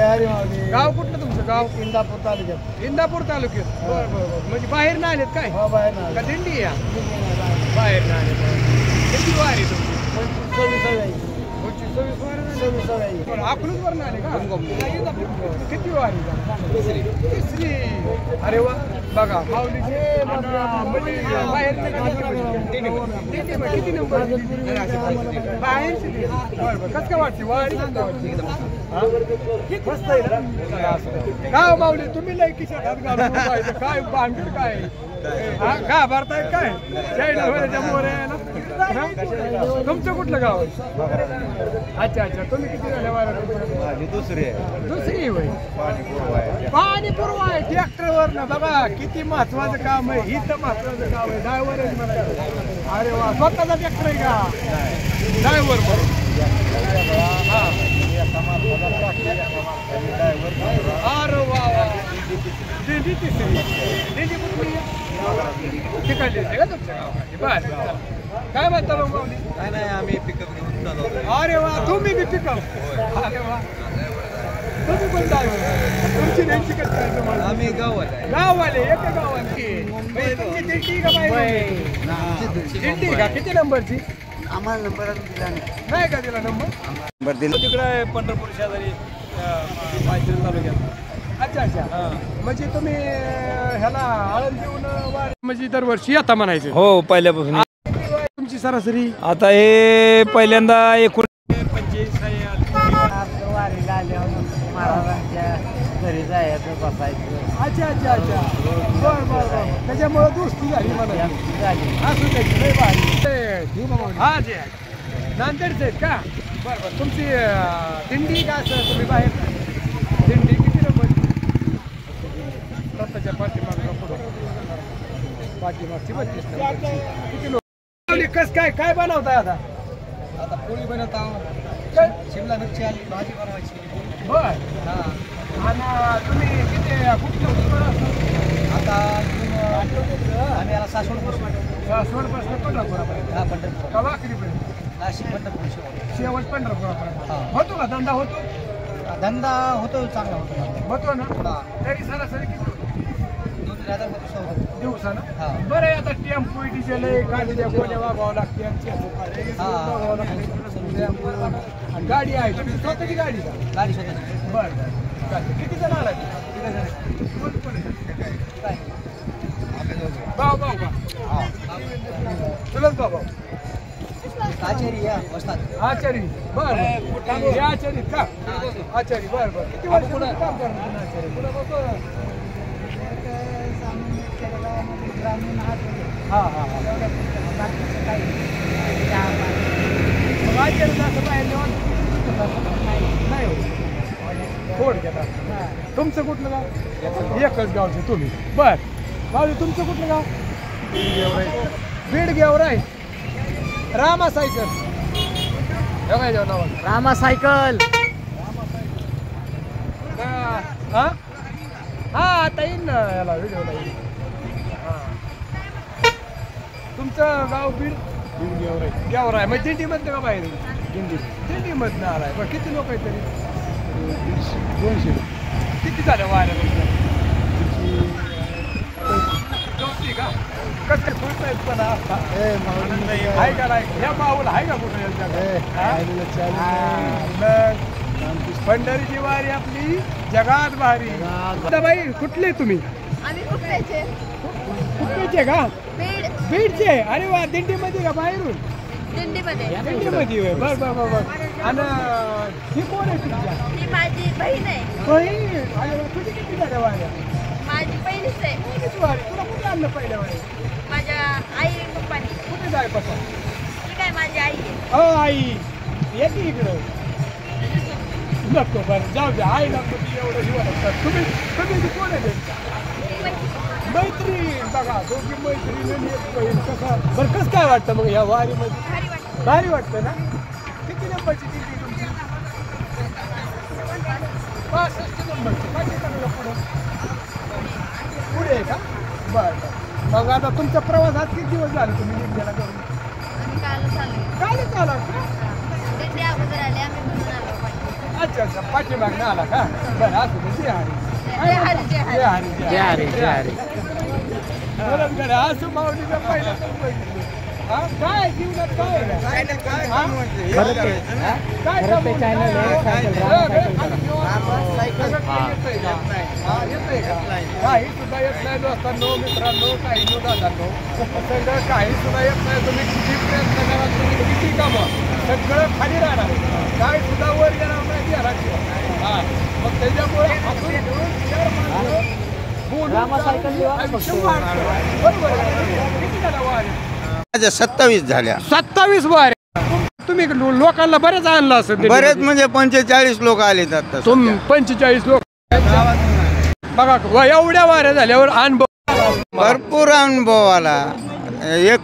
तयारी मावली. गाव कुठलं तुमचं गाव? इंदापूर तालुक्यात. इंदापूर तालुक्यात. बरं बरं बरं. म्हणजे बाहेर ना आलेत काय? हो बाहेर ना का दिंडी या बाहेर ना आले. किती वारी तुमची? 26 वारी अकलूज वर आले का? किती वारी? तिसरी. अरे वा बघा माऊलीचे बाहेर किती नंबर बाहेर कस काय वाटते वारी? मस्त आहे ना. काय माऊली तुम्ही लय खिशात हात घालून पाहिजे काय भानगड काय का भरताय काय जैना मोर आहे ना. तुमचं कुठलं गाव? अच्छा अच्छा. तुम्ही किती झाले वारा? दुसरी होय. पाणी पुरवा आहे ट्रॅक्टरवर ना. बघा किती महत्वाचं काम आहे. ही तर महत्वाचं काम आहे. ड्रायव्हर आहे मला. अरे वा स्वतःचा ट्रॅक्टर आहे का? ड्रायव्हर बरोबर. अरे वा वा. दिंडी तिसरी. दिंडी कुठली तिकडली का तुमच्या गावाची? बरं काय म्हणता मग माऊली? काय नाही आम्ही पिकअप घेऊन चालवतो. अरे वा तुम्ही बी पिकअप. अरे वा तुम्ही पण ड्रायव्हर. तुमची नेमकी कसं काय तुम्हाला? आम्ही गावाला गाववाले एका गावाची. तुमची दिंडी का बाई? दिंडी का? किती नंबरची? आम्हाला नंबर दिला नाही का दिला नंबर? नंबर दिला. तिकडे पंढरपूर शेजारी माहिती तालुक्यात. अच्छा अच्छा. म्हणजे तुम्ही ह्याला आळंद देऊन म्हणजे दरवर्षी येता म्हणायचं? हो पहिल्यापासून. तुमची सरासरी आता हे पहिल्यांदा 25 वारीला आल्यावर महाराजांच्या घरी जायचं बसायचं. अच्छा अच्छा अच्छा. बरं बरं बरं. त्याच्यामुळे दोस्ती झाली मला. असं त्याची लय भारी. हा जे नांदेडचे आहेत का? बरं बरं. तुमची दिंडी का असं तुम्ही बाहेर दिंडी किती नंबर? रथाच्या पाठीमागला पुढं पाठीमागची 32 नंबरची. किती लोक कस काय काय बनवताय आता? आता पोळी बनवत आहोत. काय? शिमला मिरची आली भाजी बनवायची. बर. हा आणि तुम्ही किती कुठलं आता आम्ही याला सासवड सोडपासून पंढरपुरापर्यंत? हा पंढरपूर का वाकरीपर्यंत? नाशिक पंढरपूर शेवट पंढरपुरापर्यंत. होतो का धंदा? होतो धंदा होतो चांगला होतो. होतो ना. हा तरी सरासरी किती दिवसानं? हा. बरं आहे. आता टेम्पो डिझेल आहे गाडीच्या गोण्या वागावं लागते आणि गाडी आहे तुमची स्वतःची गाडी का? गाडी स्वतःची. बरं बरं. किती जण आला? भाऊ भाऊ का? चलत भाऊ आचारी या वस्तात. आचारी. बरं हे आचारी का? आचारी. बरं बरं. किती वर्ष काम करणार आचारी? हा हा हा. मग आचार्य असं बाहेर नाही थोड घेतात. तुमचं कुठलं गाव? एकच गावचे तुम्ही. बर भाऊ तुमचं कुठलं गाव? बीड गेवराई. रामा सायकल. रामा सायकल. हा हा आता येईन ना याला व्हिडिओला येईल. तुमचं गाव बीड? बीड गेवराई. गेवराई मग दिंडीमधनं का बाहेर? दिंडीमधनं आलाय. बरं किती लोक आहेत तरी? 200. किती झालं वाऱ्या तुमच्या? का कसं काय खुश आहेत पण आहे का नाही? ह्या माऊल आहे का कुठं यांच्याकडे? पंढरीची वारी आपली जगात भारी. बाई कुठले तुम्ही? आम्ही कुठल्याचे? कुठलेचे का? बीड. बीडचे. अरे वा. दिंडीमध्ये का बाहेरून? दिंडीमध्ये. दिंडीमध्ये. बर बर बर बर. आणि ही कोण आहे तुमच्या? ही माझी बहीण आहे. बहीण. अरे वा. तुझी किती झाल्या वाऱ्या? माझी पहिलीच आहे. पहिलीच वारी. तुला कुठे आणलं पहिल्या वारी? माझ्या आई पप्पानी. कुठे जाय पप्पा? ही काय माझी आई आहे. हो आई येते इकडं. नको बरं जाऊ द्या. आई नको ती एवढं जीवन. तुम्ही तुम्ही कोण आहे? मैत्रीण. बघा दोघी मैत्रीण एक बहीण. कसं बरं कसं काय वाटतं मग या वारीमध्ये? भारी वाटतं. भारी वाटतं ना. किती नंबरची दिंडी तुमची? 65 नंबरची. काय टाकलं पुढं? पुढे आहे का? बरं बरं. मग आता तुमचा प्रवास आज किती दिवस झाले तुम्ही दिंडीला करून? आम्ही काल चालू. काय चालू का? दिंडी अगोदर आले आम्ही म्हणून आलो. अच्छा अच्छा पाठीमागनं आला का बरं असू दे जय हरी जय हरी जय हरी जय हरी जय हरी जय हरी बरोबर आहे. असं माऊलीचं पहिलं तर बघितलं. हा? काय जीवनात काय आहे? हा? खरं ते काय खरं ते channel आहे, सायकल येतंय का काही सुद्धा येत नाही दोस्तांनो मित्रांनो काही नो दादांनो सगळं काही सुद्धा येत नाही तुम्ही किती प्रयत्न करा तुम्ही किती कमा सगळं खाली राहणार आहे. काय सुद्धा वर येणार नाही घरात हा मग त्याच्यामुळे आपण घेऊन चार माणसं बोलून आयुष्य वाढतं. बरोबर आहे. किती झाला वाढ? 27 झाल्या 27 वार तुम्ही लोकांना बरेच आणलं असं बरेच म्हणजे 45 लोक आलेत आता तुम 45 लोक बघा वा, एवढ्या वाऱ्या झाल्यावर अनुभव भरपूर अनुभव आला. एक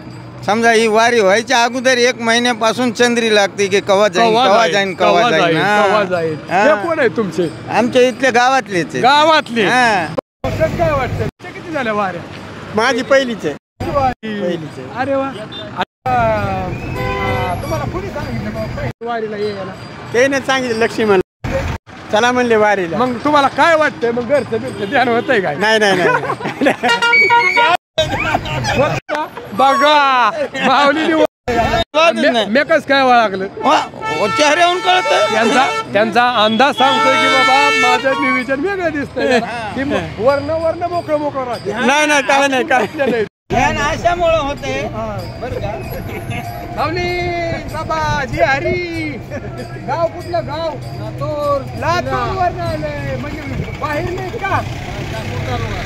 समजा ही वारी व्हायच्या अगोदर 1 महिन्यापासून चंद्री लागते की कवा जाईन कवा जाईन कवा जाईन कवा जाईल हा. हे कोण आहे तुमचे आमच्या इथल्या गावातलेच आहेत. गावातले हा. काय वाटतं किती झाल्या वाऱ्या माझी पहिलीच आहे. अरे वा आता, तुम्हाला कुणी सांगितलं बाबा पहिल्या वारीला यायला ते नाही सांगितलं लक्ष्मण चला म्हणले वारीला मग तुम्हाला काय वाटतंय मग घरचं बिरचं ध्यान होतंय काय नाही नाही नाही बघा माऊलीने मेकच काय लागलं चेहऱ्याहून कळत त्यांचा अंदाज सांगतोय की बाबा माझं नियोजन वेगळं दिसतंय की वर्ण मोकळं राहते नाही नाही काय नाही काय नाही अशामुळे होते माऊली बाबा जी हरी गाव कुठलं गाव लातूर वरनं आलंय म्हणजे बाहेर नाही का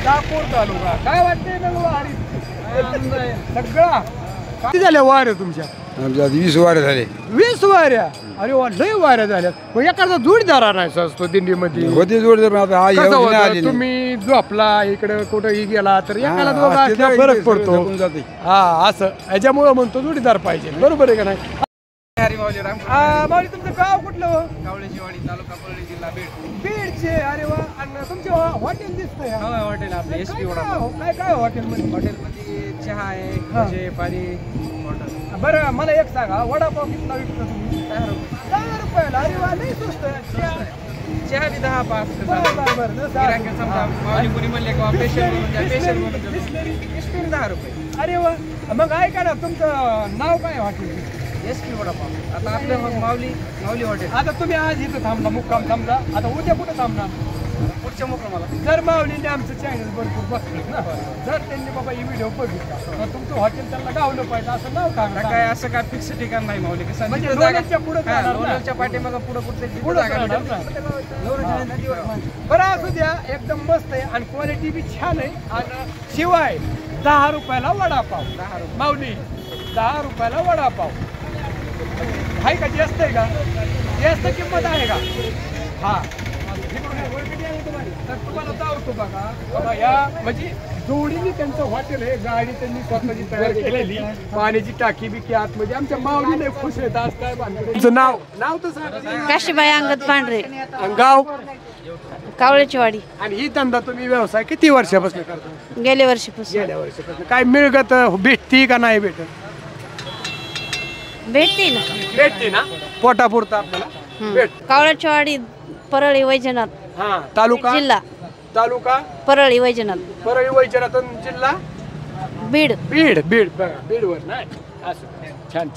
लातूर तालुका काय वाटतंय ना हरी सगळा किती झाल्या वाऱ्या तुमच्या 20 वारे झाले 20 वाऱ्या अरे वा लय वाऱ्या झाल्या मग एखादा जोडीदार आणायचा असतो दिंडीमध्ये होते जोडदार कसं होतं तुम्ही झोपला इकडे कुठेही गेला तर एकाला दोघा असल्यावर फरक पडतो हा असं याच्यामुळं म्हणतो जोडीदार पाहिजे बरोबर आहे का नाही माऊली तुमचं गाव कुठलं हो? कावळेशिवाडी तालुका परळी जिल्हा बीड बीडचे अरे वा आणि तुमचे हॉटेल दिसतंय हा? हॉटेल आपलं एस पी काय हॉटेल मध्ये हॉटेलमध्ये चहा आहे भजे पाणी हॉटेल बरं मला एक सांगा वडापाव कितना विकता तुम्ही 10 रुपयाला अरे वा लई स्वस्त आहे. चहा बी 10-5 बरं समजा माऊली कोणी म्हणले किंवा स्पेशल स्पेशल 10 रुपये अरे वा मग ऐका ना तुमचं नाव काय हॉटेल एस पी वडापाव आता आपलं माऊली हॉटेल आता तुम्ही आज इथं थांबला मुक्काम थांबला आता उद्या कुठं थांबणार पुढच्या मुक्कामाला जर माऊलीने आमचं चॅनल भरपूर बघतात ना जर त्यांनी बाबा ही व्हिडिओ बघितला तर तुमचं हॉटेल त्यांना गावलं पाहिजे असं नाव काय काय असं काय फिक्स ठिकाण नाही माऊली कसं म्हणजे जिथं जागा- लोणंदच्या पुढं हा, जाणार ना? लोणंदच्या पाठीमागं पुढं कुठे पुढं जाणार ना? बरं असू द्या एकदम मस्त आहे आणि क्वालिटी बी छान आहे आणि शिवाय 10 रुपयाला वडापाव 10 रुपये माऊली 10 रुपयाला वडापाव आहे का जास्त आहे का जास्त किंमत आहे का हा तर तुम्हाला जावतो बघा बघा या म्हणजे जोडीने त्यांचं हॉटेल आहे गाडी त्यांनी स्वतःची तयार केलेली पाण्याची टाकी बिकी आतमध्ये आमच्या माऊलीने खुश आहेत आज काय बांधलं तुमचं नाव तर सांगा काशीबाई अंगद पांढरे गाव कावळ्याची वाडी आणि ही धंदा तुम्ही व्यवसाय किती वर्षापासून करता गेल्या वर्षीपासून गेल्या वर्षापासून काय मिळगत भेटती का नाही भेटत भेटते ना भेटते ना पोटापुरता आपल्याला भेट कावळ्याची वाडी परळी वैजनाथ हा तालुका तालुका परळी वैजनाथ परळी वैजनाथ जिल्हा बीड बीड बघा बीड वर नाही असं छान